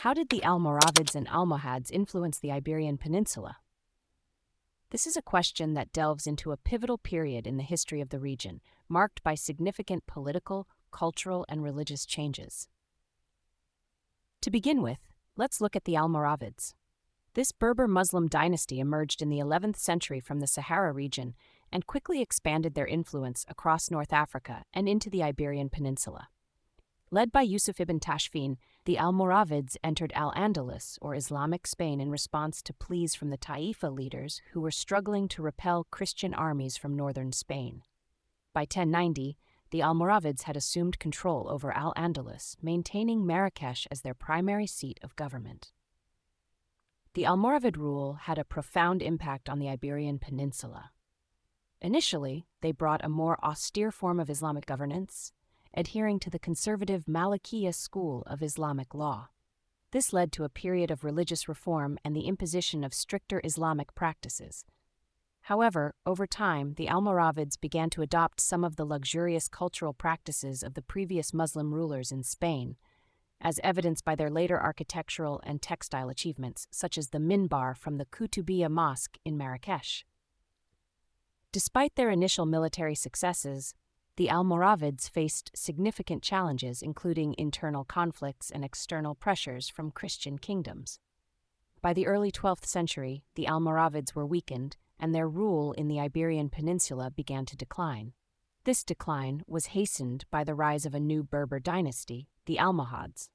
How did the Almoravids and Almohads influence the Iberian Peninsula? This is a question that delves into a pivotal period in the history of the region, marked by significant political, cultural, and religious changes. To begin with, let's look at the Almoravids. This Berber Muslim dynasty emerged in the 11th century from the Sahara region and quickly expanded their influence across North Africa and into the Iberian Peninsula. Led by Yusuf ibn Tashfin, the Almoravids entered al-Andalus, or Islamic Spain, in response to pleas from the Taifa leaders who were struggling to repel Christian armies from northern Spain. By 1090, the Almoravids had assumed control over al-Andalus, maintaining Marrakesh as their primary seat of government. The Almoravid rule had a profound impact on the Iberian Peninsula. Initially, they brought a more austere form of Islamic governance, adhering to the conservative Malikiya school of Islamic law. This led to a period of religious reform and the imposition of stricter Islamic practices. However, over time, the Almoravids began to adopt some of the luxurious cultural practices of the previous Muslim rulers in Spain, as evidenced by their later architectural and textile achievements, such as the minbar from the Kutubiyya Mosque in Marrakesh. Despite their initial military successes, the Almoravids faced significant challenges, including internal conflicts and external pressures from Christian kingdoms. By the early 12th century, the Almoravids were weakened, and their rule in the Iberian Peninsula began to decline. This decline was hastened by the rise of a new Berber dynasty, the Almohads.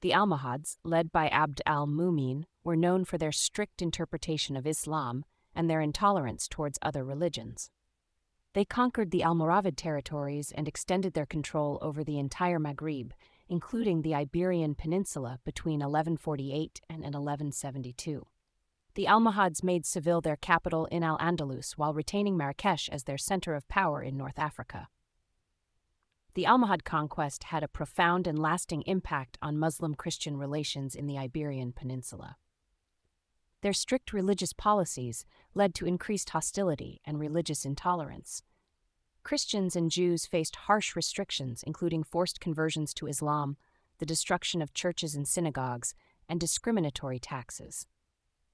The Almohads, led by Abd al-Mumin, were known for their strict interpretation of Islam and their intolerance towards other religions. They conquered the Almoravid territories and extended their control over the entire Maghreb, including the Iberian Peninsula between 1148 and 1172. The Almohads made Seville their capital in al-Andalus while retaining Marrakesh as their center of power in North Africa. The Almohad conquest had a profound and lasting impact on Muslim-Christian relations in the Iberian Peninsula. Their strict religious policies led to increased hostility and religious intolerance. Christians and Jews faced harsh restrictions, including forced conversions to Islam, the destruction of churches and synagogues, and discriminatory taxes.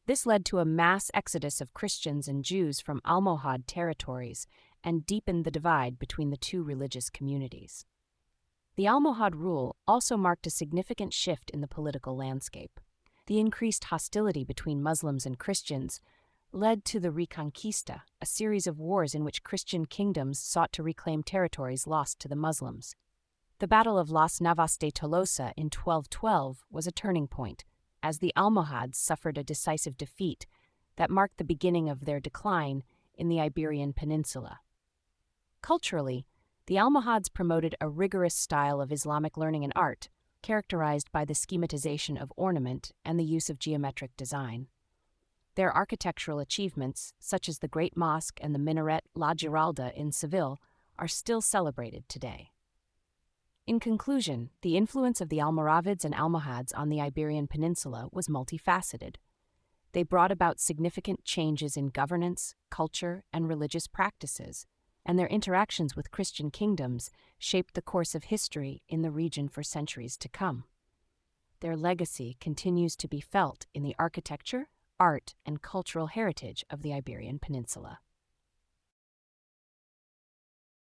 This led to a mass exodus of Christians and Jews from Almohad territories and deepened the divide between the two religious communities. The Almohad rule also marked a significant shift in the political landscape. The increased hostility between Muslims and Christians led to the Reconquista, a series of wars in which Christian kingdoms sought to reclaim territories lost to the Muslims. The Battle of Las Navas de Tolosa in 1212 was a turning point, as the Almohads suffered a decisive defeat that marked the beginning of their decline in the Iberian Peninsula. Culturally, the Almohads promoted a rigorous style of Islamic learning and art, characterized by the schematization of ornament and the use of geometric design. Their architectural achievements, such as the Great Mosque and the minaret La Giralda in Seville, are still celebrated today. In conclusion, the influence of the Almoravids and Almohads on the Iberian Peninsula was multifaceted. They brought about significant changes in governance, culture, and religious practices, and their interactions with Christian kingdoms shaped the course of history in the region for centuries to come. Their legacy continues to be felt in the architecture, art, and cultural heritage of the Iberian Peninsula.